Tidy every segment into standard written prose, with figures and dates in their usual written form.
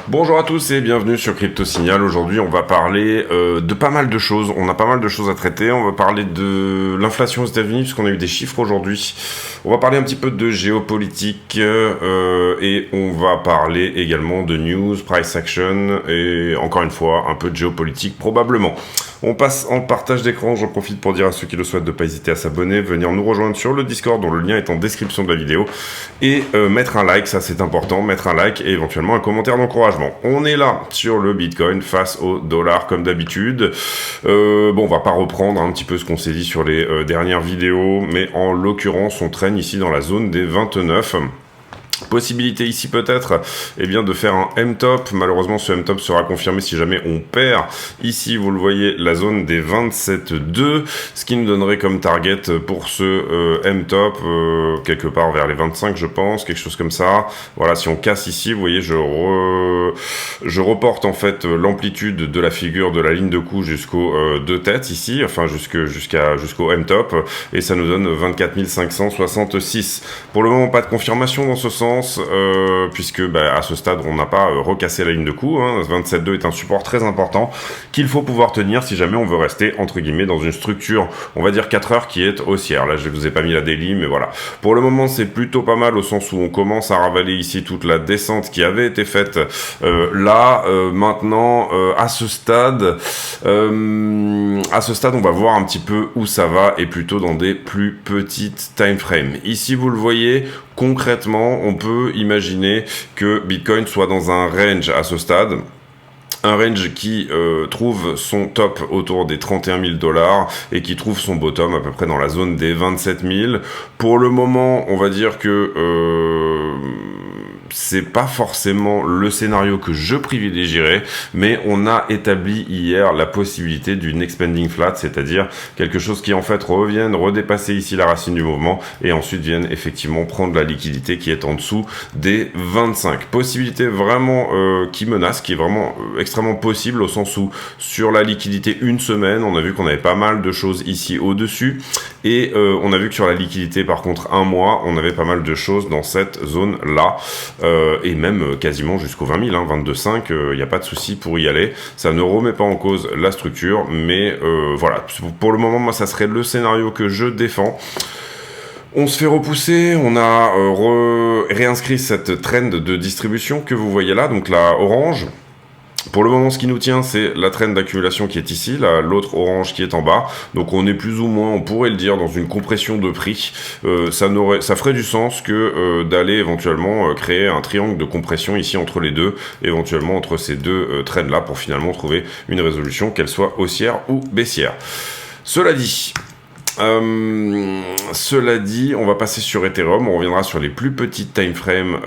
Bonjour à tous et bienvenue sur Crypto Signal. Aujourd'hui, on va parler de pas mal de choses. On a pas mal de choses à traiter. On va parler de l'inflation aux États-Unis puisqu'on a eu des chiffres aujourd'hui. On va parler un petit peu de géopolitique et on va parler également de news, price action et encore une fois un peu de géopolitique probablement. On passe en partage d'écran. J'en profite pour dire à ceux qui le souhaitent de ne pas hésiter à s'abonner, venir nous rejoindre sur le Discord dont le lien est en description de la vidéo et mettre un like, ça c'est important, mettre un like et éventuellement un commentaire d'encouragement. On est là sur le Bitcoin face au dollar comme d'habitude. On va pas reprendre un petit peu ce qu'on s'est dit sur les dernières vidéos, mais en l'occurrence on traîne ici dans la zone des 29. Possibilité ici peut-être de faire un M-top. Malheureusement ce M-top sera confirmé si jamais on perd. Ici vous le voyez la zone des 27,2, ce qui nous donnerait comme target pour ce M-top quelque part vers les 25 je pense, quelque chose comme ça. Voilà, si on casse ici vous voyez je reporte en fait l'amplitude de la figure de la ligne de coup jusqu'aux deux têtes ici, enfin jusqu'au M-top et ça nous donne 24 566. Pour le moment pas de confirmation dans ce sens. Puisque à ce stade on n'a pas recassé la ligne de coup, 27,2 est un support très important qu'il faut pouvoir tenir si jamais on veut rester entre guillemets dans une structure on va dire 4 heures qui est haussière. Là je vous ai pas mis la daily mais voilà, pour le moment c'est plutôt pas mal au sens où on commence à ravaler ici toute la descente qui avait été faite maintenant à ce stade on va voir un petit peu où ça va et plutôt dans des plus petites time frames. Ici vous le voyez, concrètement on peut imaginer que Bitcoin soit dans un range à ce stade. Un range qui trouve son top autour des 31 000 $ et qui trouve son bottom à peu près dans la zone des 27 000. Pour le moment, on va dire que c'est pas forcément le scénario que je privilégierais, mais on a établi hier la possibilité d'une expanding flat, c'est-à-dire quelque chose qui en fait revienne redépasser ici la racine du mouvement et ensuite vienne effectivement prendre la liquidité qui est en dessous des 25. Possibilité vraiment qui menace, qui est vraiment extrêmement possible au sens où sur la liquidité une semaine, on a vu qu'on avait pas mal de choses ici au-dessus et on a vu que sur la liquidité par contre un mois, on avait pas mal de choses dans cette zone-là. Et même quasiment jusqu'au 20 000, 22,5, il n'y a pas de souci pour y aller. Ça ne remet pas en cause la structure, mais voilà, pour le moment, moi, ça serait le scénario que je défends. On se fait repousser, on a réinscrit cette trend de distribution que vous voyez là, donc la orange. Pour le moment, ce qui nous tient, c'est la trend d'accumulation qui est ici, l'autre orange qui est en bas. Donc on est plus ou moins, on pourrait le dire, dans une compression de prix. Ça ferait du sens que d'aller éventuellement créer un triangle de compression ici entre les deux, éventuellement entre ces deux trends-là, pour finalement trouver une résolution, qu'elle soit haussière ou baissière. Cela dit, on va passer sur Ethereum, on reviendra sur les plus petites time frames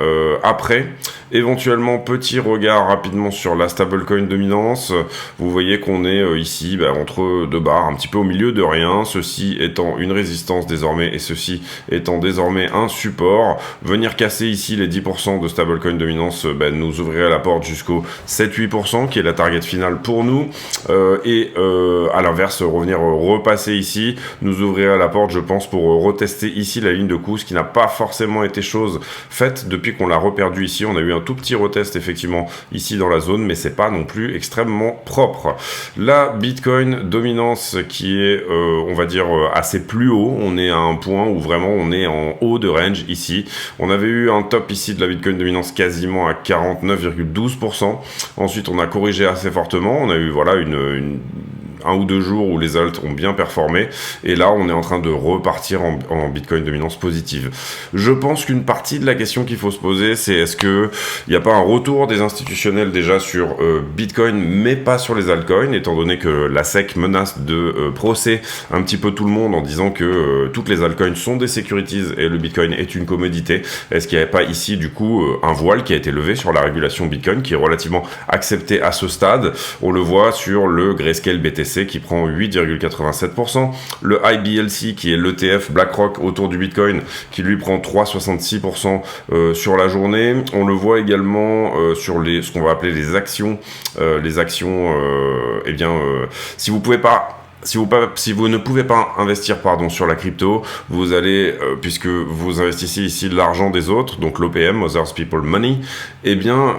après. Éventuellement, petit regard rapidement sur la stablecoin dominance. Vous voyez qu'on est ici entre deux barres, un petit peu au milieu de rien. Ceci étant une résistance désormais et ceci étant désormais un support. Venir casser ici les 10% de stablecoin dominance nous ouvrirait la porte jusqu'au 7-8% qui est la target finale pour nous. À l'inverse, revenir repasser ici nous ouvrirait la porte, je pense, pour retester ici la ligne de coup, ce qui n'a pas forcément été chose faite depuis qu'on l'a reperdu ici. On a eu un tout petit retest effectivement ici dans la zone, mais c'est pas non plus extrêmement propre. La Bitcoin dominance qui est on va dire assez plus haut, on est à un point où vraiment on est en haut de range ici. On avait eu un top ici de la Bitcoin dominance quasiment à 49,12%. Ensuite on a corrigé assez fortement, on a eu voilà un ou deux jours où les alts ont bien performé et là on est en train de repartir en Bitcoin dominance positive. Je pense qu'une partie de la question qu'il faut se poser, c'est est-ce que il n'y a pas un retour des institutionnels déjà sur Bitcoin mais pas sur les altcoins, étant donné que la SEC menace de procès un petit peu tout le monde en disant que toutes les altcoins sont des securities et le Bitcoin est une commodité. Est-ce qu'il n'y avait pas ici du coup un voile qui a été levé sur la régulation Bitcoin qui est relativement acceptée à ce stade? On le voit sur le Grayscale BTC qui prend 8,87%, le IBLC qui est l'ETF BlackRock autour du Bitcoin qui lui prend 3,66% sur la journée. On le voit également sur ce qu'on va appeler les actions. Si vous pouvez pas si vous ne pouvez pas investir sur la crypto, vous allez, puisque vous investissez ici de l'argent des autres, donc l'OPM, Others People Money, eh bien,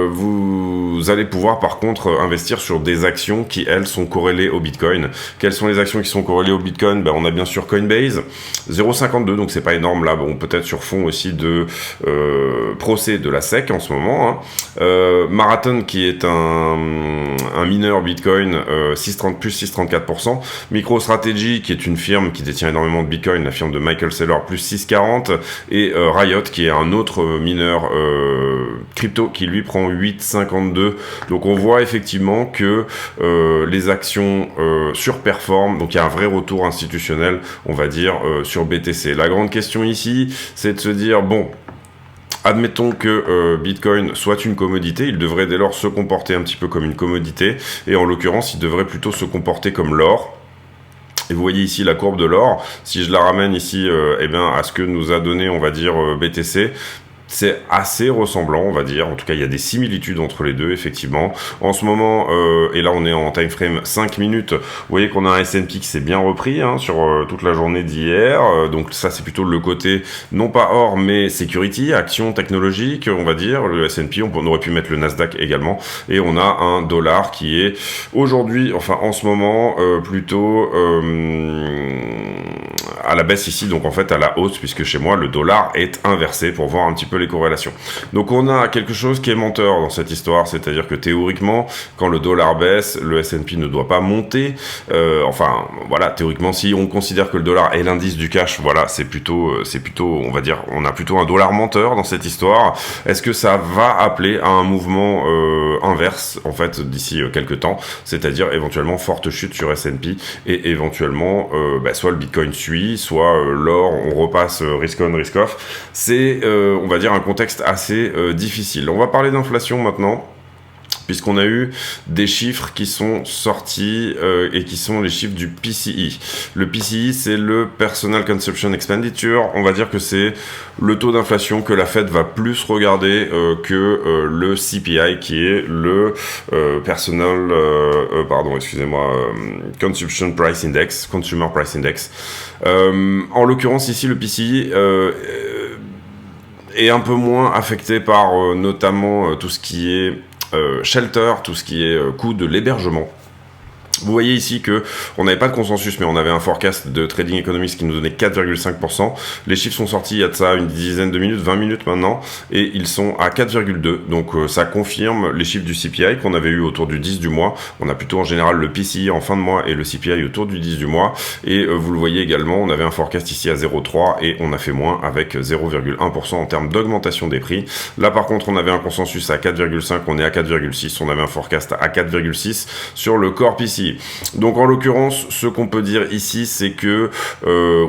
vous allez pouvoir par contre investir sur des actions qui, elles, sont corrélées au Bitcoin. Quelles sont les actions qui sont corrélées au Bitcoin? On a bien sûr Coinbase, 0,52, donc c'est pas énorme là, peut-être sur fond aussi de procès de la SEC en ce moment. Marathon, qui est un mineur Bitcoin, plus 6,34%. MicroStrategy, qui est une firme qui détient énormément de Bitcoin, la firme de Michael Saylor, plus 6,40, et Riot, qui est un autre mineur crypto, qui lui prend 8,52. Donc on voit effectivement que les actions surperforment, donc il y a un vrai retour institutionnel, on va dire, sur BTC. La grande question ici, c'est de se dire, admettons que Bitcoin soit une commodité, il devrait dès lors se comporter un petit peu comme une commodité, et en l'occurrence, il devrait plutôt se comporter comme l'or. Et vous voyez ici la courbe de l'or. Si je la ramène ici à ce que nous a donné, on va dire, BTC, c'est assez ressemblant, on va dire. En tout cas, il y a des similitudes entre les deux, effectivement. En ce moment, et là on est en time frame 5 minutes, vous voyez qu'on a un S&P qui s'est bien repris sur toute la journée d'hier. Donc ça, c'est plutôt le côté, non pas or, mais security, action technologique, on va dire. Le S&P, on aurait pu mettre le Nasdaq également. Et on a un dollar qui est aujourd'hui, en ce moment, plutôt à la baisse ici, donc en fait à la hausse, puisque chez moi, le dollar est inversé pour voir un petit peu les corrélations. Donc on a quelque chose qui est menteur dans cette histoire, c'est-à-dire que théoriquement, quand le dollar baisse, le S&P ne doit pas monter. Théoriquement, si on considère que le dollar est l'indice du cash, c'est plutôt, on va dire, on a plutôt un dollar menteur dans cette histoire. Est-ce que ça va appeler à un mouvement inverse, en fait, d'ici quelques temps, c'est-à-dire éventuellement forte chute sur S&P et éventuellement, soit le Bitcoin suit, soit l'or, on repasse risk on, risk off. C'est, on va dire, un contexte assez difficile. On va parler d'inflation maintenant, puisqu'on a eu des chiffres qui sont sortis et qui sont les chiffres du PCE. Le PCE, c'est le Personal Consumption Expenditure. On va dire que c'est le taux d'inflation que la Fed va plus regarder que le CPI, qui est le Consumption Price Index, Consumer Price Index. En l'occurrence, ici, le PCE est un peu moins affecté par notamment tout ce qui est shelter, tout ce qui est coût de l'hébergement. Vous voyez ici que on n'avait pas de consensus, mais on avait un forecast de Trading Economics qui nous donnait 4,5%. Les chiffres sont sortis il y a de ça une dizaine de minutes, 20 minutes maintenant, et ils sont à 4,2. Donc ça confirme les chiffres du CPI qu'on avait eu autour du 10 du mois. On a plutôt en général le PCI en fin de mois et le CPI autour du 10 du mois. Et vous le voyez également, on avait un forecast ici à 0,3 et on a fait moins avec 0,1% en termes d'augmentation des prix. Là par contre, on avait un consensus à 4,5, on est à 4,6. On avait un forecast à 4,6 sur le core PCI. Donc en l'occurrence, ce qu'on peut dire ici, c'est que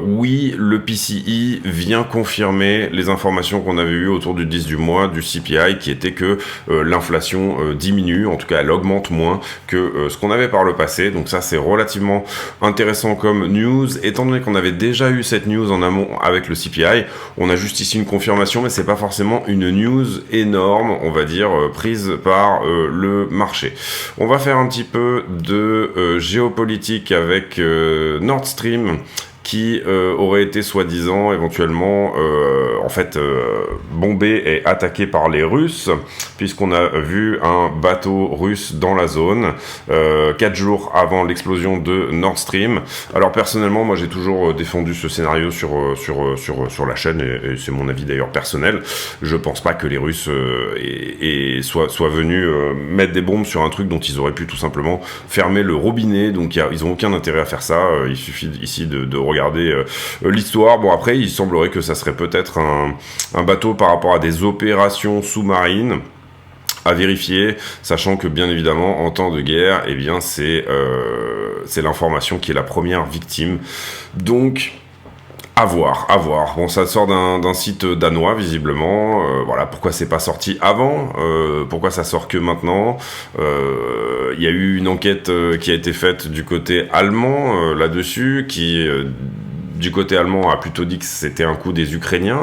oui, le PCI vient confirmer les informations qu'on avait eues autour du 10 du mois du CPI, qui était que l'inflation diminue, en tout cas elle augmente moins que ce qu'on avait par le passé. Donc ça, c'est relativement intéressant comme news, étant donné qu'on avait déjà eu cette news en amont avec le CPI. On a juste ici une confirmation, mais c'est pas forcément une news énorme, on va dire, prise par le marché. On va faire un petit peu de géopolitique avec Nord Stream, qui aurait été soi-disant éventuellement bombé et attaqué par les Russes, puisqu'on a vu un bateau russe dans la zone 4 jours avant l'explosion de Nord Stream. Alors personnellement, moi j'ai toujours défendu ce scénario sur la chaîne, et c'est mon avis d'ailleurs personnel. Je pense pas que les Russes soient venus mettre des bombes sur un truc dont ils auraient pu tout simplement fermer le robinet. Donc ils ont aucun intérêt à faire ça. Il suffit ici de regarder l'histoire. Bon, après, il semblerait que ça serait peut-être un bateau par rapport à des opérations sous-marines à vérifier, sachant que bien évidemment en temps de guerre, eh bien c'est l'information qui est la première victime. Donc à voir. Bon, ça sort d'un site danois, visiblement. Voilà, pourquoi c'est pas sorti avant, pourquoi ça sort que maintenant. Il y a eu une enquête qui a été faite du côté allemand là-dessus, qui du côté allemand a plutôt dit que c'était un coup des Ukrainiens,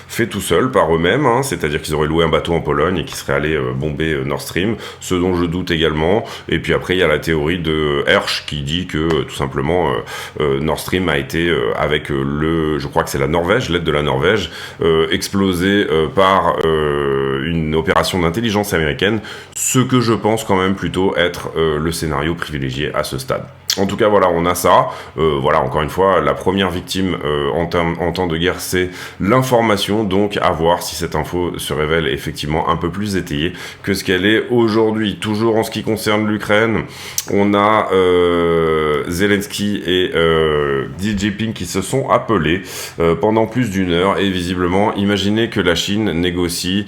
fait tout seul par eux-mêmes, hein, c'est-à-dire qu'ils auraient loué un bateau en Pologne et qu'ils seraient allés bomber Nord Stream, ce dont je doute également. Et puis après, il y a la théorie de Hersch qui dit que tout simplement Nord Stream a été avec je crois que c'est la Norvège, l'aide de la Norvège, explosé par une opération d'intelligence américaine, ce que je pense quand même plutôt être le scénario privilégié à ce stade. En tout cas, voilà, on a ça. Voilà, encore une fois, la première victime en temps de guerre, c'est l'information. Donc, à voir si cette info se révèle effectivement un peu plus étayée que ce qu'elle est aujourd'hui. Toujours en ce qui concerne l'Ukraine, on a Zelensky et Xi Jinping qui se sont appelés pendant plus d'une heure. Et visiblement, imaginez que la Chine négocie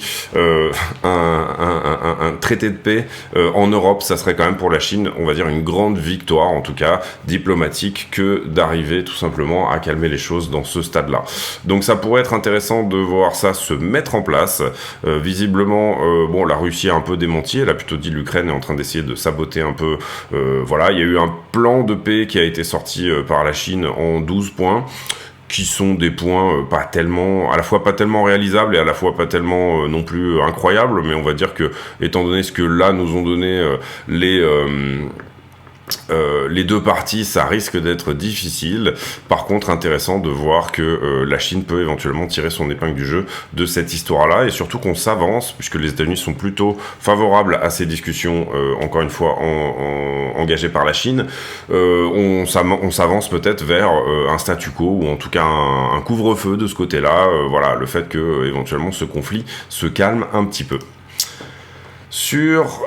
un traité de paix en Europe. Ça serait quand même pour la Chine, on va dire, une grande victoire, en tout cas diplomatique, que d'arriver tout simplement à calmer les choses dans ce stade-là. Donc ça pourrait être intéressant de voir ça se mettre en place. Visiblement, bon, la Russie a un peu démenti, elle a plutôt dit l'Ukraine est en train d'essayer de saboter un peu. Voilà, il y a eu un plan de paix qui a été sorti par la Chine en 12 points. Qui sont des points pas tellement, à la fois pas tellement réalisables et à la fois pas tellement non plus incroyables, mais on va dire que, étant donné ce que là nous ont donné les deux parties, ça risque d'être difficile. Par contre, intéressant de voir que la Chine peut éventuellement tirer son épingle du jeu de cette histoire-là, et surtout qu'on s'avance, puisque les États-Unis sont plutôt favorables à ces discussions, encore une fois engagées par la Chine. On s'avance peut-être vers un statu quo, ou en tout cas un couvre-feu de ce côté-là. Voilà, le fait que éventuellement ce conflit se calme un petit peu. Sur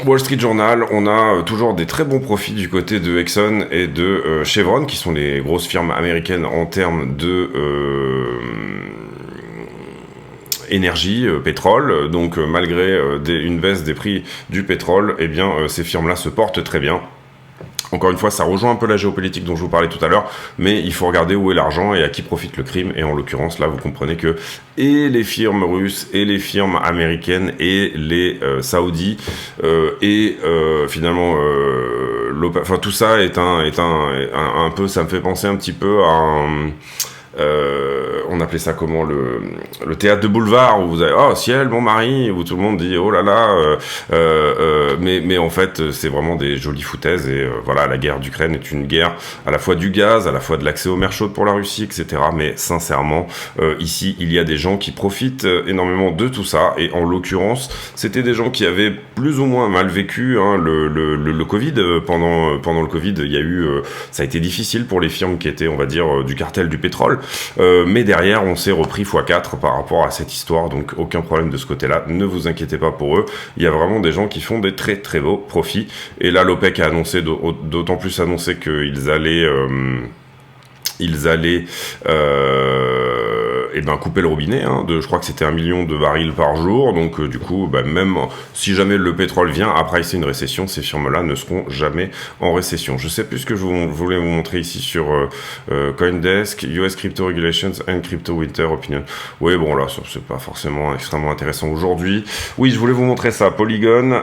Wall Street Journal, on a toujours des très bons profits du côté de Exxon et de Chevron, qui sont les grosses firmes américaines en termes de énergie, pétrole. Donc malgré une baisse des prix du pétrole, eh bien ces firmes-là se portent très bien. Encore une fois, ça rejoint un peu la géopolitique dont je vous parlais tout à l'heure, mais il faut regarder où est l'argent et à qui profite le crime. Et en l'occurrence, là, vous comprenez que et les firmes russes, et les firmes américaines, et les saoudis, finalement, enfin tout ça est un peu, ça me fait penser un petit peu à on appelait ça comment, le théâtre de boulevard, où vous avez oh ciel mon mari, où tout le monde dit oh là là, mais en fait c'est vraiment des jolies foutaises. Et voilà, la guerre d'Ukraine est une guerre à la fois du gaz, à la fois de l'accès aux mers chaudes pour la Russie, etc. Mais sincèrement, ici il y a des gens qui profitent énormément de tout ça, et en l'occurrence c'était des gens qui avaient plus ou moins mal vécu le Covid. Pendant le Covid, il y a eu ça a été difficile pour les firmes qui étaient, on va dire, du cartel du pétrole. Mais derrière, on s'est repris x4 par rapport à cette histoire, donc aucun problème de ce côté-là, ne vous inquiétez pas pour eux, il y a vraiment des gens qui font des très très beaux profits. Et là, l'OPEC a annoncé, d'autant plus annoncé qu'ils allaient couper le robinet, je crois que c'était 1 million de barils par jour. Donc du coup, même si jamais le pétrole vient à pricer une récession, ces firmes-là ne seront jamais en récession. Je sais plus ce que je voulais vous montrer ici sur CoinDesk, US Crypto Regulations and Crypto Winter Opinion. Oui, bon là, c'est pas forcément extrêmement intéressant aujourd'hui. Oui, je voulais vous montrer ça. Polygon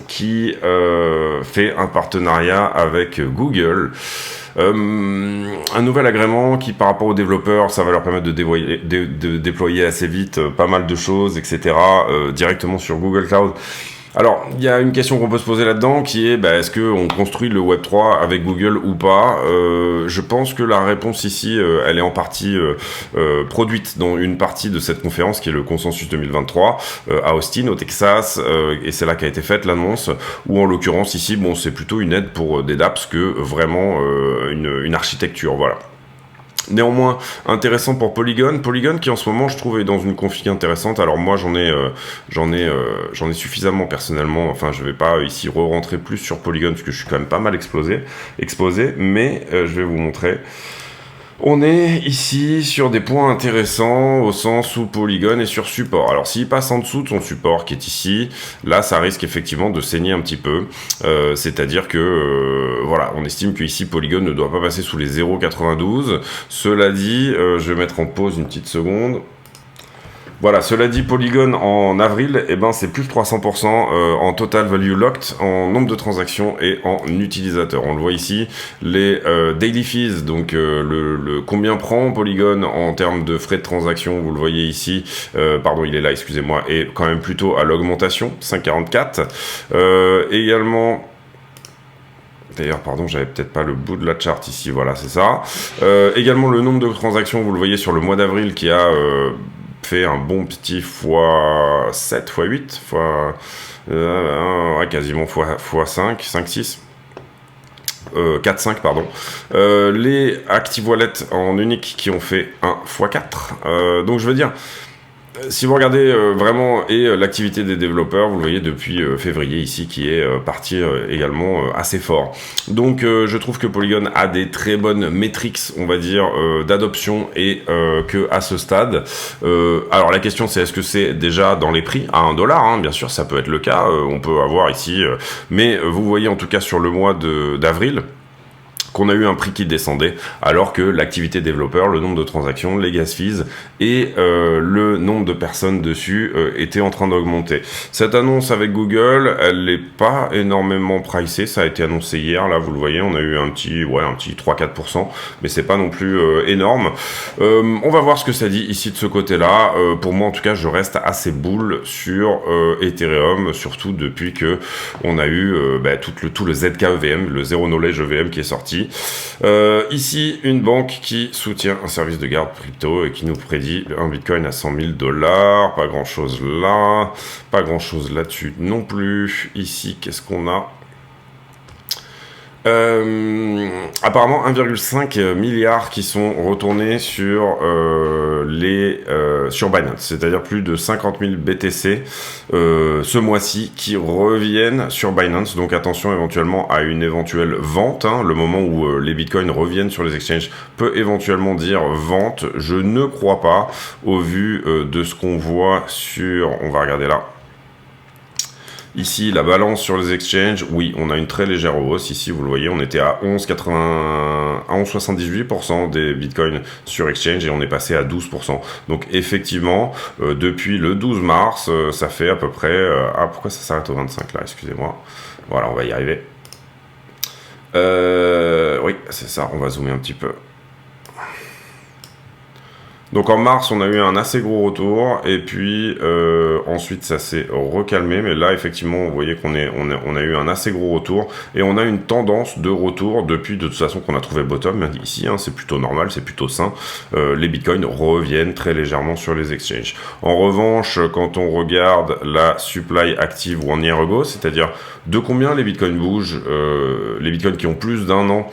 qui fait un partenariat avec Google. Un nouvel agrément qui, par rapport aux développeurs, ça va leur permettre de déployer assez vite pas mal de choses, etc. Directement sur Google Cloud. Alors, il y a une question qu'on peut se poser là-dedans qui est, est-ce qu'on construit le Web3 avec Google ou pas ? Je pense que la réponse ici, elle est en partie produite dans une partie de cette conférence qui est le Consensus 2023 à Austin, au Texas, et c'est là qu'a été faite l'annonce, où en l'occurrence ici, c'est plutôt une aide pour des dApps que vraiment une architecture, voilà. Néanmoins, intéressant pour Polygon qui en ce moment je trouve est dans une config intéressante. Alors moi j'en ai suffisamment personnellement, enfin je vais pas ici re-rentrer plus sur Polygon parce que je suis quand même pas mal exposé, mais je vais vous montrer. On est ici sur des points intéressants au sens où Polygon est sur support. Alors s'il passe en dessous de son support qui est ici, là ça risque effectivement de saigner un petit peu. C'est-à-dire que voilà, on estime que ici Polygon ne doit pas passer sous les 0,92. Cela dit, je vais mettre en pause une petite seconde. Voilà, cela dit, Polygon en avril, eh ben, c'est plus de 300% en total value locked, en nombre de transactions et en utilisateurs. On le voit ici, les daily fees, donc combien prend Polygon en termes de frais de transaction, vous le voyez ici, pardon, il est là, excusez-moi, et quand même plutôt à l'augmentation, 5,44. Également... D'ailleurs, pardon, j'avais peut-être pas le bout de la charte ici, voilà, c'est ça. Également, le nombre de transactions, vous le voyez sur le mois d'avril, qui a fait un bon petit x7, x8, quasiment x5, 5-6. 4-5 pardon. Les Active Wallet en unique qui ont fait un x4. Donc je veux dire, si vous regardez vraiment l'activité des développeurs, vous le voyez depuis février ici qui est parti également assez fort. Donc je trouve que Polygon a des très bonnes métriques, on va dire, d'adoption et que à ce stade. Alors la question c'est est-ce que c'est déjà dans les prix à 1$, hein, bien sûr ça peut être le cas, on peut avoir ici, mais vous voyez en tout cas sur le mois d'avril, qu'on a eu un prix qui descendait, alors que l'activité développeur, le nombre de transactions, les gas fees et le nombre de personnes dessus était en train d'augmenter. Cette annonce avec Google, elle n'est pas énormément pricée, ça a été annoncé hier, là vous le voyez, on a eu un petit 3-4%, mais c'est pas non plus énorme. On va voir ce que ça dit ici de ce côté-là. Pour moi en tout cas, je reste assez bull sur Ethereum, surtout depuis que on a eu tout le ZK-EVM, le Zero Knowledge EVM qui est sorti. Ici, une banque qui soutient un service de garde crypto et qui nous prédit un bitcoin à 100 000$. Pas grand chose là, pas grand chose là-dessus non plus. Ici, qu'est-ce qu'on a ? Apparemment 1,5 milliard qui sont retournés sur sur Binance, c'est-à-dire plus de 50 000 BTC ce mois-ci qui reviennent sur Binance. Donc attention éventuellement à une éventuelle vente, hein. Le moment où les bitcoins reviennent sur les exchanges peut éventuellement dire vente. Je ne crois pas au vu de ce qu'on voit sur, on va regarder là. Ici, la balance sur les exchanges, oui, on a une très légère hausse. Ici, vous le voyez, on était à 11,78% des bitcoins sur exchange et on est passé à 12%. Donc, effectivement, depuis le 12 mars, ça fait à peu près... pourquoi ça s'arrête au 25 là? Excusez-moi. Voilà, on va y arriver. Oui, c'est ça, on va zoomer un petit peu. Donc en mars, on a eu un assez gros retour, et puis ensuite ça s'est recalmé, mais là effectivement, vous voyez qu'on a eu un assez gros retour, et on a une tendance de retour depuis de toute façon qu'on a trouvé bottom ici, hein, c'est plutôt normal, c'est plutôt sain. Les bitcoins reviennent très légèrement sur les exchanges. En revanche, quand on regarde la supply active 1 year ago, c'est-à-dire de combien les bitcoins bougent, les bitcoins qui ont plus d'1 an,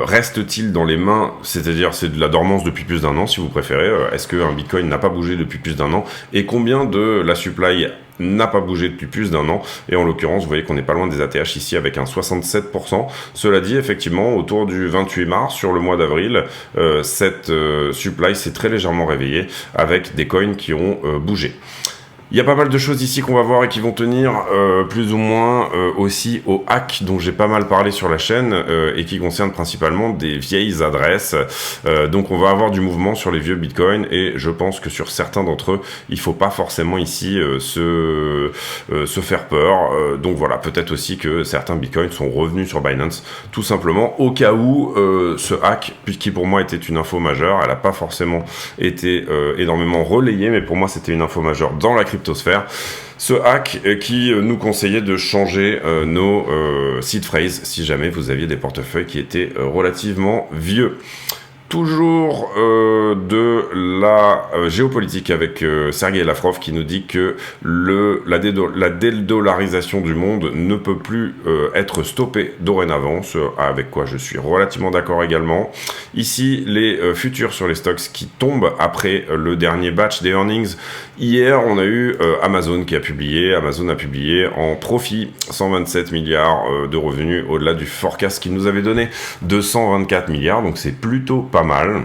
reste-t-il dans les mains, c'est-à-dire c'est de la dormance depuis plus d'1 an si vous préférez, est-ce qu'un bitcoin n'a pas bougé depuis plus d'1 an, et combien de la supply n'a pas bougé depuis plus d'1 an, et en l'occurrence vous voyez qu'on n'est pas loin des ATH ici avec un 67%. Cela dit, effectivement autour du 28 mars sur le mois d'avril, cette supply s'est très légèrement réveillée avec des coins qui ont bougé. Il y a pas mal de choses ici qu'on va voir et qui vont tenir plus ou moins aussi au hack dont j'ai pas mal parlé sur la chaîne et qui concerne principalement des vieilles adresses. Donc on va avoir du mouvement sur les vieux bitcoins et je pense que sur certains d'entre eux, il faut pas forcément ici se faire peur. Donc voilà, peut-être aussi que certains bitcoins sont revenus sur Binance tout simplement au cas où ce hack, puisqu'il pour moi était une info majeure, elle n'a pas forcément été énormément relayée, mais pour moi c'était une info majeure dans la cryptosphère. Ce hack qui nous conseillait de changer nos seed phrases si jamais vous aviez des portefeuilles qui étaient relativement vieux. Toujours de la géopolitique avec Sergei Lavrov qui nous dit que la dédollarisation du monde ne peut plus être stoppée dorénavant, avec quoi je suis relativement d'accord également. Ici, les futurs sur les stocks qui tombent après le dernier batch des earnings. Hier, on a eu Amazon qui a publié. Amazon a publié en profit 127 milliards de revenus au-delà du forecast qu'il nous avait donné de 124 milliards, donc c'est plutôt pas mal.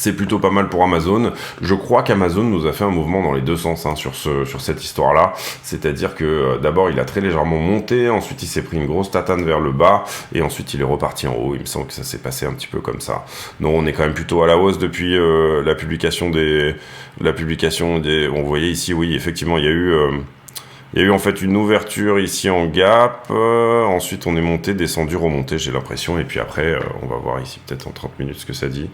C'est plutôt pas mal pour Amazon. Je crois qu'Amazon nous a fait un mouvement dans les deux sens sur cette histoire-là. C'est-à-dire que d'abord, il a très légèrement monté, ensuite il s'est pris une grosse tatane vers le bas, et ensuite il est reparti en haut. Il me semble que ça s'est passé un petit peu comme ça. Non, on est quand même plutôt à la hausse depuis la publication des... Bon, vous voyez ici, oui, effectivement, il y a eu en fait une ouverture ici en gap, ensuite on est monté, descendu, remonté, j'ai l'impression, et puis après, on va voir ici peut-être en 30 minutes ce que ça dit.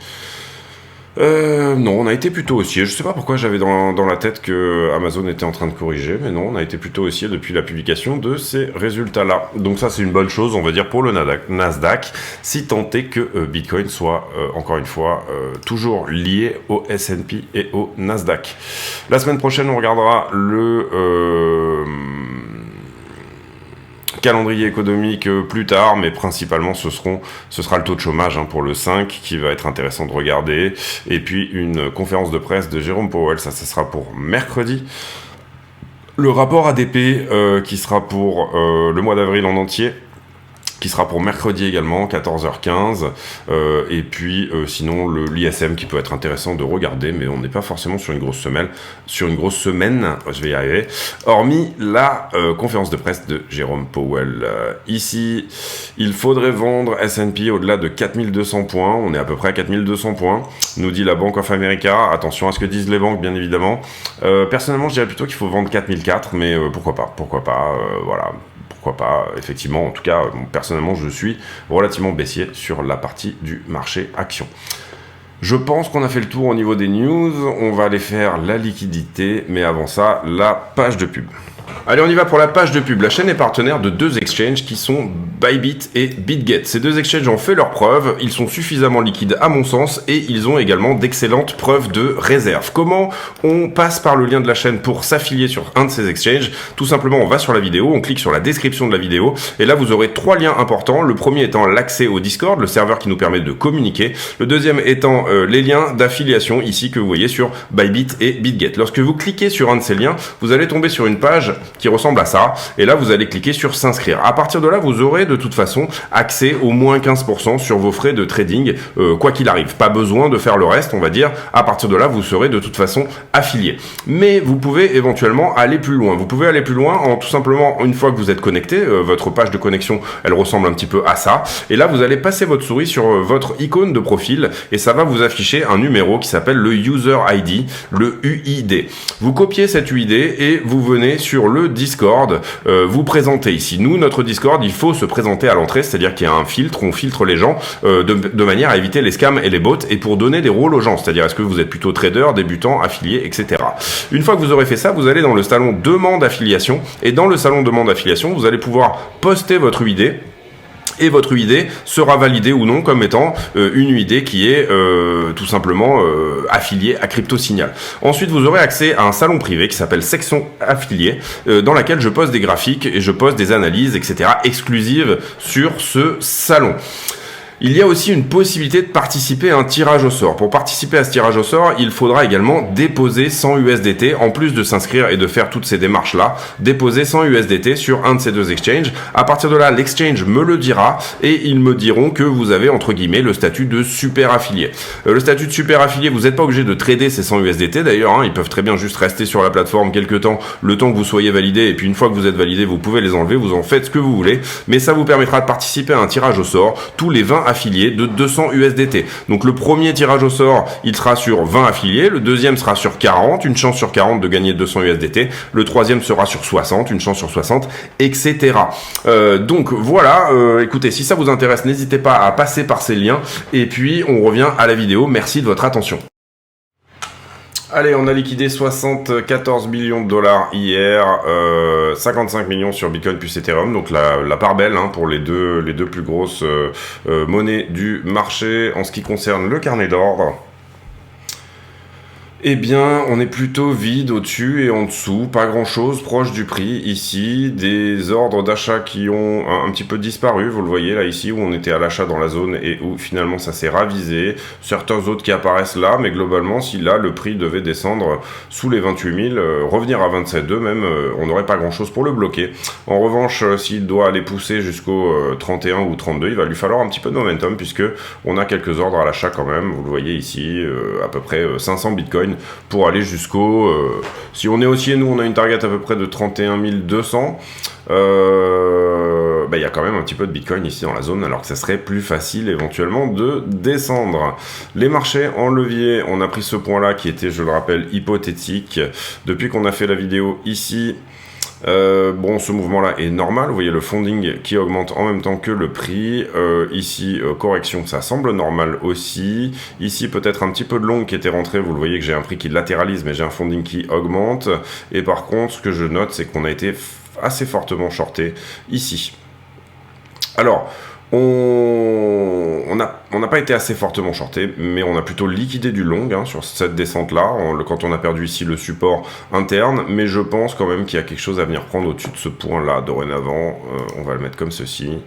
Non, on a été plutôt haussier. Je sais pas pourquoi j'avais dans la tête que Amazon était en train de corriger, mais non, on a été plutôt haussier depuis la publication de ces résultats-là. Donc ça, c'est une bonne chose, on va dire, pour le Nasdaq, si tant est que Bitcoin soit, encore une fois, toujours lié au S&P et au Nasdaq. La semaine prochaine, on regardera le calendrier économique plus tard, mais principalement ce sera le taux de chômage pour le 5 qui va être intéressant de regarder, et puis une conférence de presse de Jérôme Powell, ça sera pour mercredi. Le rapport ADP qui sera pour le mois d'avril en entier, qui sera pour mercredi également, 14h15, et puis sinon l'ISM qui peut être intéressant de regarder, mais on n'est pas forcément sur une grosse semaine, je vais y arriver, hormis la conférence de presse de Jérôme Powell. Ici, il faudrait vendre S&P au-delà de 4200 points, on est à peu près à 4200 points, nous dit la Bank of America, attention à ce que disent les banques bien évidemment. Personnellement, je dirais plutôt qu'il faut vendre 4004, mais pourquoi pas, voilà. Pourquoi pas, effectivement, en tout cas, personnellement, je suis relativement baissier sur la partie du marché action. Je pense qu'on a fait le tour au niveau des news, on va aller faire la liquidité, mais avant ça, la page de pub. Allez, on y va pour la page de pub. La chaîne est partenaire de deux exchanges qui sont Bybit et BitGet. Ces deux exchanges ont fait leurs preuves, ils sont suffisamment liquides à mon sens et ils ont également d'excellentes preuves de réserve. Comment on passe par le lien de la chaîne pour s'affilier sur un de ces exchanges? Tout simplement, on va sur la vidéo, on clique sur la description de la vidéo et là vous aurez trois liens importants. Le premier étant l'accès au Discord, le serveur qui nous permet de communiquer. Le deuxième étant les liens d'affiliation ici que vous voyez sur Bybit et BitGet. Lorsque vous cliquez sur un de ces liens, vous allez tomber sur une page qui ressemble à ça, et là vous allez cliquer sur s'inscrire. À partir de là, vous aurez de toute façon accès au moins 15% sur vos frais de trading, quoi qu'il arrive. Pas besoin de faire le reste, on va dire. À partir de là, vous serez de toute façon affilié. Mais vous pouvez éventuellement aller plus loin. Vous pouvez aller plus loin en tout simplement, une fois que vous êtes connecté, votre page de connexion, elle ressemble un petit peu à ça. Et là, vous allez passer votre souris sur votre icône de profil, et ça va vous afficher un numéro qui s'appelle le User ID, le UID. Vous copiez cet UID et vous venez sur le Discord, vous présentez ici. Nous, notre Discord, il faut se présenter à l'entrée, c'est-à-dire qu'il y a un filtre, on filtre les gens de manière à éviter les scams et les bots, et pour donner des rôles aux gens, c'est-à-dire est-ce que vous êtes plutôt trader, débutant, affilié, etc. Une fois que vous aurez fait ça, vous allez dans le salon demande affiliation, et dans le salon demande affiliation, vous allez pouvoir poster votre UID, et votre UID sera validé ou non comme étant une UID qui est tout simplement affiliée à CryptoSignal. Ensuite, vous aurez accès à un salon privé qui s'appelle Section Affiliée, dans laquelle je poste des graphiques et je poste des analyses, etc. exclusives sur ce salon. Il y a aussi une possibilité de participer à un tirage au sort. Pour participer à ce tirage au sort, il faudra également déposer 100 USDT, en plus de s'inscrire et de faire toutes ces démarches-là, déposer 100 USDT sur un de ces deux exchanges. À partir de là, l'exchange me le dira et ils me diront que vous avez, entre guillemets, le statut de super affilié. Le statut de super affilié, vous n'êtes pas obligé de trader ces 100 USDT d'ailleurs, ils peuvent très bien juste rester sur la plateforme quelques temps, le temps que vous soyez validé, et puis une fois que vous êtes validé, vous pouvez les enlever, vous en faites ce que vous voulez, mais ça vous permettra de participer à un tirage au sort tous les 20 affiliés de 200 USDT. Donc le premier tirage au sort, il sera sur 20 affiliés, le deuxième sera sur 40, une chance sur 40 de gagner 200 USDT, le troisième sera sur 60, une chance sur 60, etc. Donc voilà, écoutez, si ça vous intéresse, n'hésitez pas à passer par ces liens, et puis on revient à la vidéo. Merci de votre attention. Allez, on a liquidé 74 millions de dollars hier, 55 millions sur Bitcoin plus Ethereum, donc la part belle pour les deux plus grosses monnaies du marché en ce qui concerne le carnet d'ordre. Eh bien, on est plutôt vide au-dessus et en dessous, pas grand-chose proche du prix. Ici, des ordres d'achat qui ont un petit peu disparu, vous le voyez là ici, où on était à l'achat dans la zone et où finalement ça s'est ravisé. Certains autres qui apparaissent là, mais globalement, si là le prix devait descendre sous les 28 000, revenir à 27,2 même, on n'aurait pas grand-chose pour le bloquer. En revanche, s'il doit aller pousser jusqu'au 31 ou 32, il va lui falloir un petit peu de momentum, puisque on a quelques ordres à l'achat quand même, vous le voyez ici, à peu près 500 bitcoins pour aller jusqu'au... si on est haussier, nous on a une target à peu près de 31 200. Il y a quand même un petit peu de bitcoin ici dans la zone, alors que ça serait plus facile éventuellement de descendre. Les marchés en levier, on a pris ce point là qui était, je le rappelle, hypothétique. Depuis qu'on a fait la vidéo ici, ce mouvement là est normal, vous voyez le funding qui augmente en même temps que le prix, ici correction, ça semble normal aussi, ici peut-être un petit peu de long qui était rentré, vous le voyez que j'ai un prix qui latéralise mais j'ai un funding qui augmente, et par contre ce que je note c'est qu'on a été assez fortement shorté ici. Alors on n'a pas été assez fortement shorté, mais on a plutôt liquidé du long sur cette descente-là, quand on a perdu ici le support interne, mais je pense quand même qu'il y a quelque chose à venir prendre au-dessus de ce point-là dorénavant. On va le mettre comme ceci.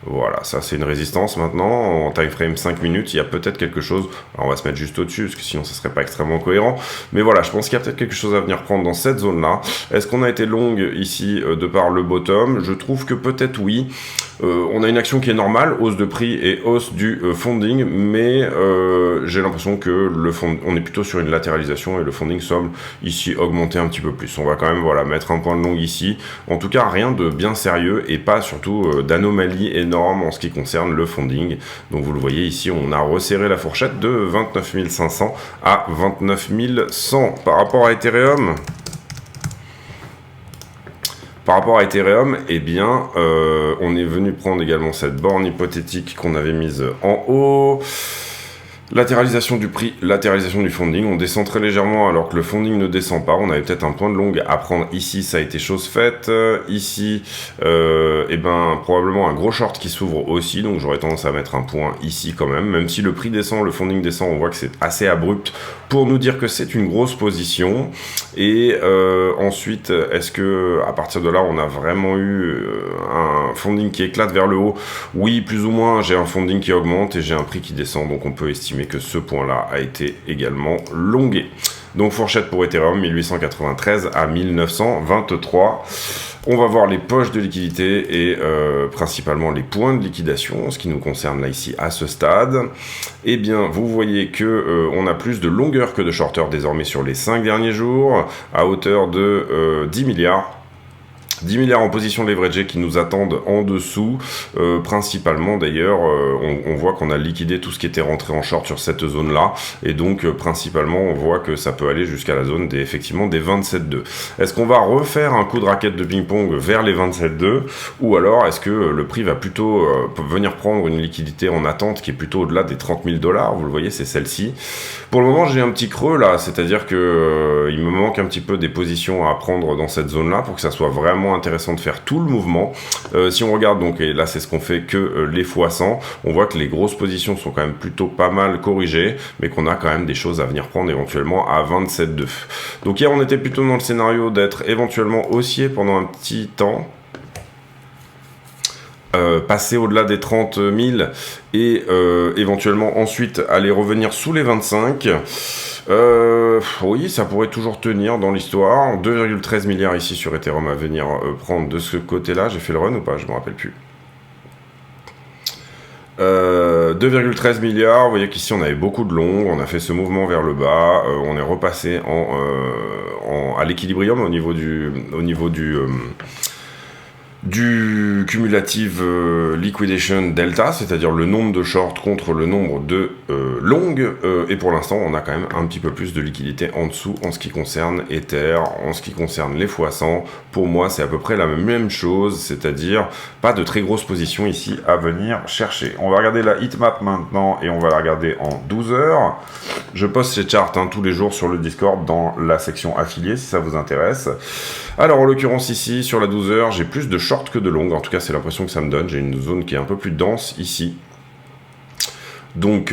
Voilà, ça c'est une résistance maintenant, en time frame 5 minutes, il y a peut-être quelque chose, alors on va se mettre juste au-dessus, parce que sinon ça serait pas extrêmement cohérent, mais voilà, je pense qu'il y a peut-être quelque chose à venir prendre dans cette zone-là. Est-ce qu'on a été long ici de par le bottom? Je trouve que peut-être oui. On a une action qui est normale, hausse de prix et hausse du funding, mais j'ai l'impression que on est plutôt sur une latéralisation et le funding semble ici augmenter un petit peu plus. On va quand même mettre un point de long ici. En tout cas, rien de bien sérieux et pas surtout d'anomalie énorme en ce qui concerne le funding. Donc vous le voyez ici, on a resserré la fourchette de 29 500 à 29 100 par rapport à Ethereum. Par rapport à Ethereum, eh bien, on est venu prendre également cette borne hypothétique qu'on avait mise en haut. Latéralisation du prix, latéralisation du funding, on descend très légèrement alors que le funding ne descend pas, on avait peut-être un point de long à prendre ici, ça a été chose faite, ici, probablement un gros short qui s'ouvre aussi, donc j'aurais tendance à mettre un point ici quand même si le prix descend, le funding descend, on voit que c'est assez abrupt pour nous dire que c'est une grosse position, et ensuite, est-ce que à partir de là, on a vraiment eu un funding qui éclate vers le haut? Oui, plus ou moins, j'ai un funding qui augmente et j'ai un prix qui descend, donc on peut estimer que ce point-là a été également longué. Donc fourchette pour Ethereum, 1893 à 1923. On va voir les poches de liquidité et principalement les points de liquidation, ce qui nous concerne là ici à ce stade. Eh bien, vous voyez que on a plus de longueur que de shorter désormais sur les 5 derniers jours, à hauteur de 10 milliards. 10 milliards en position leveragée qui nous attendent en dessous, principalement d'ailleurs, on voit qu'on a liquidé tout ce qui était rentré en short sur cette zone-là, et donc principalement on voit que ça peut aller jusqu'à la zone des 27,2. Est-ce qu'on va refaire un coup de raquette de ping-pong vers les 27,2, ou alors est-ce que le prix va plutôt venir prendre une liquidité en attente qui est plutôt au-delà des 30 000 $, vous le voyez, c'est celle-ci. Pour le moment j'ai un petit creux là, c'est-à-dire que il me manque un petit peu des positions à prendre dans cette zone-là pour que ça soit vraiment intéressant de faire tout le mouvement. Si on regarde donc, et là c'est ce qu'on fait que les x100, on voit que les grosses positions sont quand même plutôt pas mal corrigées, mais qu'on a quand même des choses à venir prendre éventuellement à 27,2. Donc hier on était plutôt dans le scénario d'être éventuellement haussier pendant un petit temps, passer au-delà des 30 000 et éventuellement ensuite aller revenir sous les 25. Oui, ça pourrait toujours tenir dans l'histoire. 2,13 milliards ici sur Ethereum à venir prendre de ce côté-là. J'ai fait le run ou pas? Je me rappelle plus. 2,13 milliards, vous voyez qu'ici on avait beaucoup de longs, on a fait ce mouvement vers le bas, on est repassé à l'équilibrium au niveau du cumulative liquidation delta, c'est-à-dire le nombre de shorts contre le nombre de longues, et pour l'instant on a quand même un petit peu plus de liquidité en dessous en ce qui concerne Ether, en ce qui concerne les x100. Pour moi c'est à peu près la même chose, c'est-à-dire pas de très grosses positions ici à venir chercher. On va regarder la heatmap maintenant et on va la regarder en 12 heures. Je poste ces charts tous les jours sur le Discord dans la section affiliée si ça vous intéresse. Alors en l'occurrence ici sur la 12 heures j'ai plus de short que de long, en tout cas c'est l'impression que ça me donne, j'ai une zone qui est un peu plus dense ici. Donc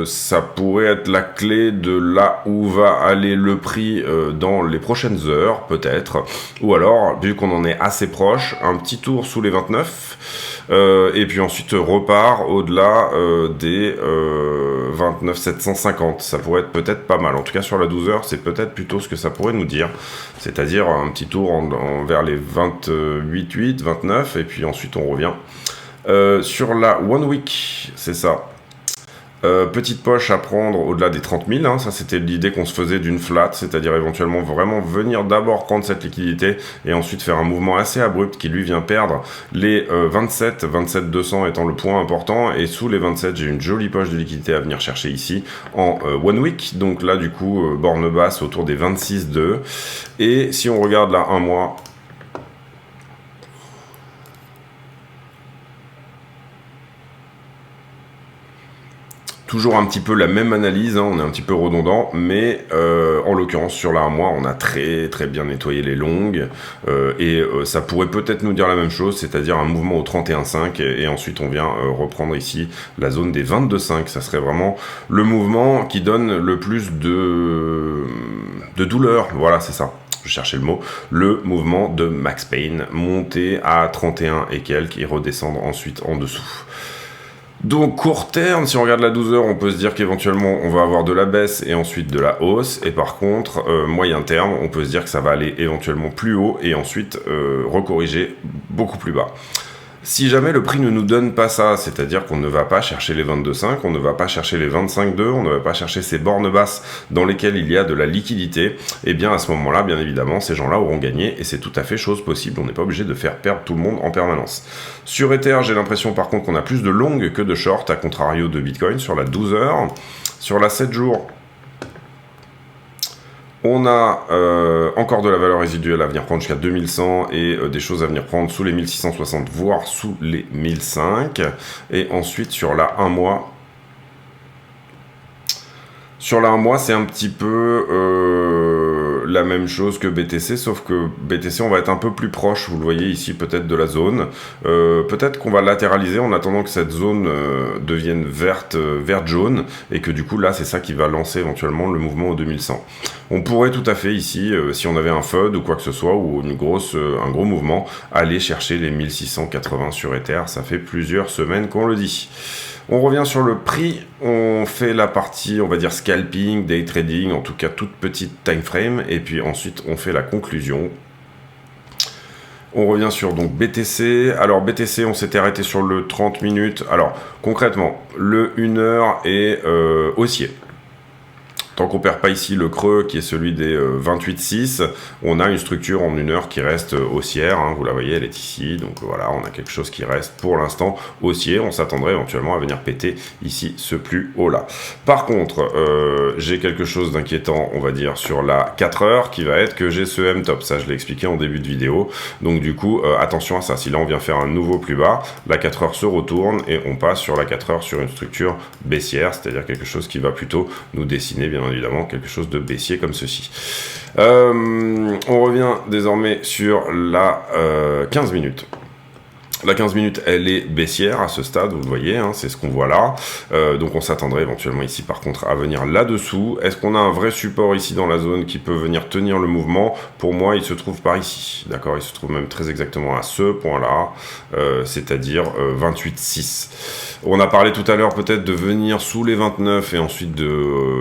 ça pourrait être la clé de là où va aller le prix dans les prochaines heures peut-être, ou alors vu qu'on en est assez proche, un petit tour sous les 29 et puis ensuite repart au-delà des 29 750. Ça pourrait être peut-être pas mal, en tout cas sur la 12 heures c'est peut-être plutôt ce que ça pourrait nous dire, c'est-à-dire un petit tour vers les 28,8, 29 et puis ensuite on revient sur la One Week, c'est ça. Petite poche à prendre au-delà des 30 000, hein, ça c'était l'idée qu'on se faisait d'une flat, c'est-à-dire éventuellement vraiment venir d'abord prendre cette liquidité et ensuite faire un mouvement assez abrupt qui lui vient perdre les 27 200 étant le point important, et sous les 27 j'ai une jolie poche de liquidité à venir chercher ici en One Week, donc là du coup borne basse autour des 26,2, et si on regarde là un mois, toujours un petit peu la même analyse, hein, on est un petit peu redondant, mais en l'occurrence sur la 1 mois, on a très très bien nettoyé les longues, et ça pourrait peut-être nous dire la même chose, c'est-à-dire un mouvement au 31,5, et ensuite on vient reprendre ici la zone des 22,5, ça serait vraiment le mouvement qui donne le plus de douleur, voilà c'est ça. Je cherchais le mot, le mouvement de Max Payne, monter à 31 et quelques et redescendre ensuite en dessous. Donc court terme, si on regarde la 12 heures, on peut se dire qu'éventuellement on va avoir de la baisse et ensuite de la hausse, et par contre moyen terme, on peut se dire que ça va aller éventuellement plus haut et ensuite recorriger beaucoup plus bas. Si jamais le prix ne nous donne pas ça, c'est-à-dire qu'on ne va pas chercher les 22,5, on ne va pas chercher les 25,2, on ne va pas chercher ces bornes basses dans lesquelles il y a de la liquidité, et bien à ce moment-là, bien évidemment, ces gens-là auront gagné, et c'est tout à fait chose possible, on n'est pas obligé de faire perdre tout le monde en permanence. Sur Ether, j'ai l'impression par contre qu'on a plus de longues que de short, à contrario de Bitcoin sur la 12 heures. Sur la 7 jours, on a encore de la valeur résiduelle à venir prendre jusqu'à 2100 et des choses à venir prendre sous les 1660, voire sous les 1005. Et ensuite, sur la 1 mois, c'est un petit peu la même chose que BTC, sauf que BTC, on va être un peu plus proche, vous le voyez ici, peut-être de la zone. Peut-être qu'on va latéraliser en attendant que cette zone devienne verte-jaune, et que du coup, là, c'est ça qui va lancer éventuellement le mouvement au 2100. On pourrait tout à fait ici, si on avait un FUD ou quoi que ce soit, ou un gros mouvement, aller chercher les 1680 sur Ether. Ça fait plusieurs semaines qu'on le dit. On revient sur le prix, on fait la partie, on va dire scalping, day trading, en tout cas toute petite time frame, et puis ensuite on fait la conclusion. On revient sur donc BTC. Alors BTC, on s'était arrêté sur le 30 minutes. Alors concrètement, le 1 heure est haussier. Tant qu'on perd pas ici le creux qui est celui des 28,6, on a une structure en 1 heure qui reste haussière, hein, vous la voyez, elle est ici, donc voilà, on a quelque chose qui reste pour l'instant haussier, on s'attendrait éventuellement à venir péter ici ce plus haut là. Par contre, j'ai quelque chose d'inquiétant, on va dire, sur la 4 heures, qui va être que j'ai ce M-top, ça je l'ai expliqué en début de vidéo, donc du coup, attention à ça, si là on vient faire un nouveau plus bas, la 4 heures se retourne et on passe sur la 4 heures sur une structure baissière, c'est-à-dire quelque chose qui va plutôt nous dessiner bien évidemment quelque chose de baissier comme ceci. On revient désormais sur la 15 minutes. La 15 minutes, elle est baissière à ce stade, vous le voyez, hein, c'est ce qu'on voit là. Donc on s'attendrait éventuellement ici par contre à venir là-dessous. Est-ce qu'on a un vrai support ici dans la zone qui peut venir tenir le mouvement? Pour moi, il se trouve par ici. D'accord, il se trouve même très exactement à ce point-là, c'est-à-dire 28,6. On a parlé tout à l'heure peut-être de venir sous les 29 et ensuite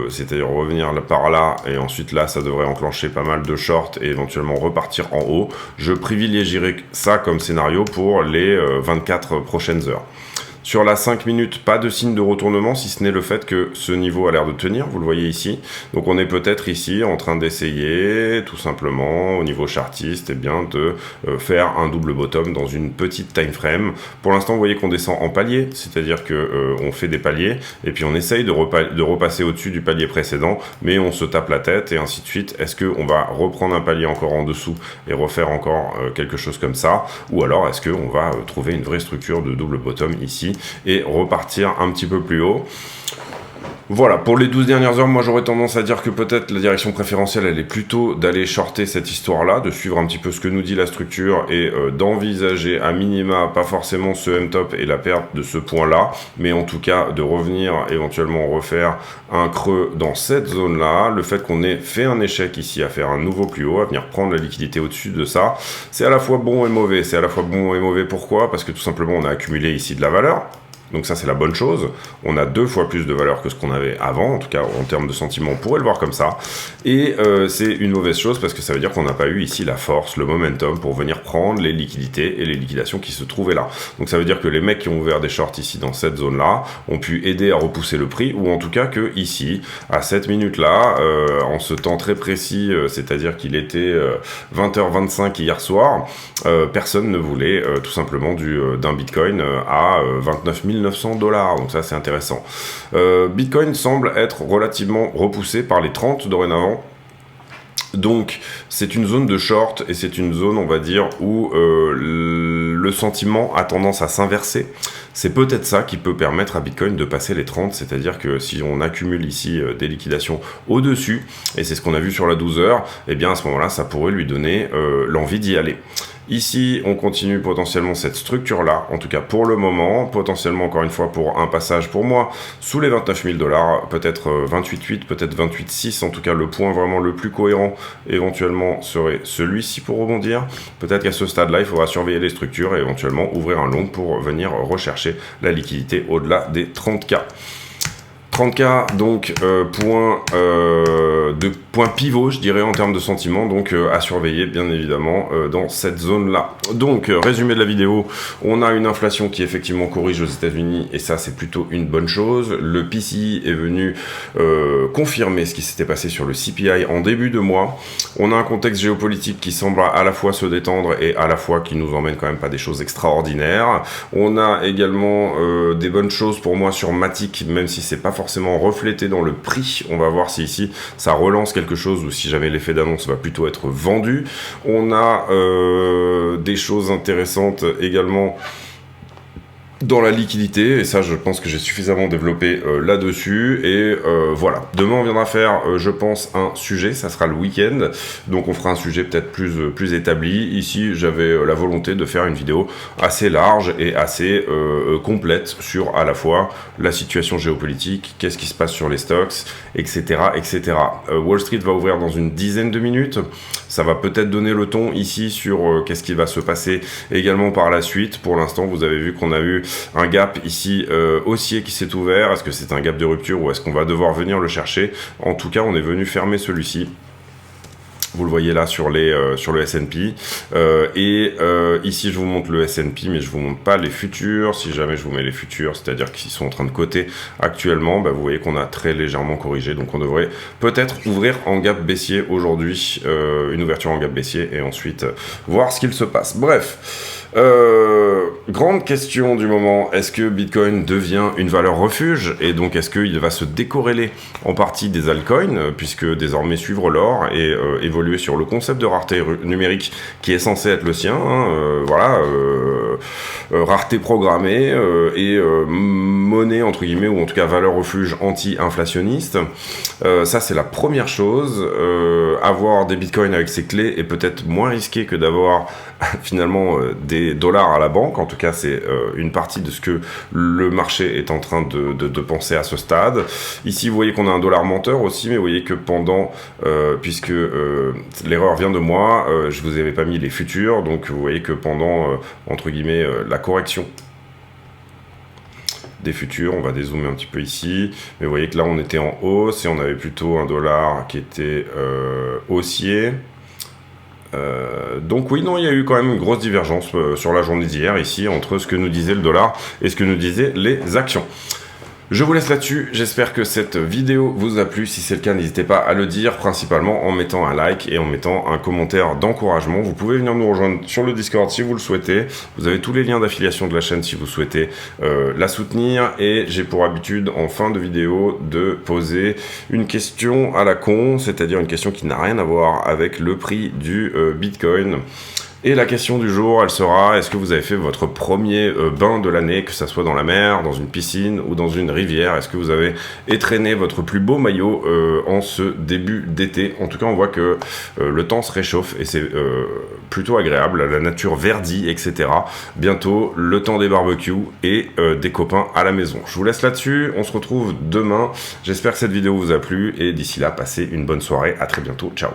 c'est-à-dire revenir par là, et ensuite là, ça devrait enclencher pas mal de shorts et éventuellement repartir en haut. Je privilégierais ça comme scénario pour les 24 prochaines heures. Sur la 5 minutes, pas de signe de retournement, si ce n'est le fait que ce niveau a l'air de tenir, vous le voyez ici. Donc on est peut-être ici en train d'essayer, tout simplement, au niveau chartiste, eh bien, de faire un double bottom dans une petite time frame. Pour l'instant, vous voyez qu'on descend en palier, c'est-à-dire que on fait des paliers, et puis on essaye de repasser au-dessus du palier précédent, mais on se tape la tête, et ainsi de suite. Est-ce qu'on va reprendre un palier encore en dessous et refaire encore quelque chose comme ça, ou alors est-ce qu'on va trouver une vraie structure de double bottom ici et repartir un petit peu plus haut? Voilà, pour les 12 dernières heures, moi j'aurais tendance à dire que peut-être la direction préférentielle, elle est plutôt d'aller shorter cette histoire-là, de suivre un petit peu ce que nous dit la structure et d'envisager à minima, pas forcément ce M-top et la perte de ce point-là, mais en tout cas de revenir éventuellement refaire un creux dans cette zone-là. Le fait qu'on ait fait un échec ici à faire un nouveau plus haut, à venir prendre la liquidité au-dessus de ça, c'est à la fois bon et mauvais. C'est à la fois bon et mauvais, pourquoi? Parce que tout simplement on a accumulé ici de la valeur. Donc ça c'est la bonne chose, on a 2 fois plus de valeur que ce qu'on avait avant, en tout cas en termes de sentiment on pourrait le voir comme ça, et c'est une mauvaise chose parce que ça veut dire qu'on n'a pas eu ici la force, le momentum pour venir prendre les liquidités et les liquidations qui se trouvaient là. Donc ça veut dire que les mecs qui ont ouvert des shorts ici dans cette zone là ont pu aider à repousser le prix, ou en tout cas que ici, à cette minute là, en ce temps très précis, c'est-à-dire qu'il était 20h25 hier soir, personne ne voulait tout simplement d'un bitcoin à 29 900 $, donc ça c'est intéressant. Bitcoin semble être relativement repoussé par les 30 dorénavant. Donc c'est une zone de short et c'est une zone, on va dire, où le sentiment a tendance à s'inverser. C'est peut-être ça qui peut permettre à Bitcoin de passer les 30, c'est-à-dire que si on accumule ici des liquidations au-dessus, et c'est ce qu'on a vu sur la 12 heures, eh bien à ce moment-là, ça pourrait lui donner l'envie d'y aller. Ici, on continue potentiellement cette structure-là, en tout cas pour le moment, potentiellement encore une fois pour un passage pour moi sous les 29 000 $, peut-être 28,8, peut-être 28,6, en tout cas le point vraiment le plus cohérent éventuellement serait celui-ci pour rebondir. Peut-être qu'à ce stade-là, il faudra surveiller les structures et éventuellement ouvrir un long pour venir rechercher la liquidité au-delà des 30K. 30K, donc point pivot, je dirais, en termes de sentiment, donc à surveiller bien évidemment dans cette zone-là. Donc, résumé de la vidéo, on a une inflation qui effectivement corrige aux États-Unis, et ça c'est plutôt une bonne chose. Le PCI est venu confirmer ce qui s'était passé sur le CPI en début de mois. On a un contexte géopolitique qui semble à la fois se détendre et à la fois qui nous emmène quand même pas des choses extraordinaires. On a également des bonnes choses pour moi sur Matic, même si c'est pas forcément reflété dans le prix. On va voir si ici ça relance quelque chose ou si jamais l'effet d'annonce va plutôt être vendu. On a des choses intéressantes également dans la liquidité, et ça je pense que j'ai suffisamment développé là-dessus, et voilà. Demain on viendra faire, je pense, un sujet, ça sera le week-end, donc on fera un sujet peut-être plus établi. Ici j'avais la volonté de faire une vidéo assez large et assez complète sur à la fois la situation géopolitique, qu'est-ce qui se passe sur les stocks, etc. etc. Wall Street va ouvrir dans une dizaine de minutes, ça va peut-être donner le ton ici sur qu'est-ce qui va se passer également par la suite. Pour l'instant vous avez vu qu'on a eu un gap ici haussier qui s'est ouvert. Est-ce que c'est un gap de rupture ou est-ce qu'on va devoir venir le chercher? En tout cas, on est venu fermer celui-ci. Vous le voyez là sur le S&P. Ici, je vous montre le S&P, mais je vous montre pas les futurs. Si jamais je vous mets les futurs, c'est-à-dire qu'ils sont en train de coter actuellement, vous voyez qu'on a très légèrement corrigé. Donc, on devrait peut-être ouvrir en gap baissier aujourd'hui, une ouverture en gap baissier, et ensuite voir ce qu'il se passe. Bref. Grande question du moment, est-ce que Bitcoin devient une valeur refuge, et donc est-ce qu'il va se décorréler en partie des altcoins, puisque désormais suivre l'or et évoluer sur le concept de rareté numérique qui est censé être le sien, rareté programmée et monnaie entre guillemets, ou en tout cas valeur refuge anti-inflationniste. Ça c'est la première chose. Avoir des bitcoins avec ses clés est peut-être moins risqué que d'avoir finalement des dollars à la banque. En tout cas c'est une partie de ce que le marché est en train de penser à ce stade. Ici vous voyez qu'on a un dollar menteur aussi, mais vous voyez que pendant puisque l'erreur vient de moi, je vous avais pas mis les futurs, donc vous voyez que pendant entre guillemets la correction des futurs, on va dézoomer un petit peu ici, mais vous voyez que là on était en hausse et on avait plutôt un dollar qui était haussier. Donc oui, non, il y a eu quand même une grosse divergence sur la journée d'hier ici entre ce que nous disait le dollar et ce que nous disaient les actions. Je vous laisse là-dessus, j'espère que cette vidéo vous a plu. Si c'est le cas, n'hésitez pas à le dire, principalement en mettant un like et en mettant un commentaire d'encouragement. Vous pouvez venir nous rejoindre sur le Discord si vous le souhaitez. Vous avez tous les liens d'affiliation de la chaîne si vous souhaitez la soutenir. Et j'ai pour habitude, en fin de vidéo, de poser une question à la con, c'est-à-dire une question qui n'a rien à voir avec le prix du Bitcoin. Et la question du jour, elle sera, est-ce que vous avez fait votre premier bain de l'année, que ça soit dans la mer, dans une piscine ou dans une rivière? Est-ce que vous avez étraîné votre plus beau maillot en ce début d'été? En tout cas, on voit que le temps se réchauffe et c'est plutôt agréable, la nature verdit, etc. Bientôt, le temps des barbecues et des copains à la maison. Je vous laisse là-dessus, on se retrouve demain. J'espère que cette vidéo vous a plu et d'ici là, passez une bonne soirée. À très bientôt, ciao.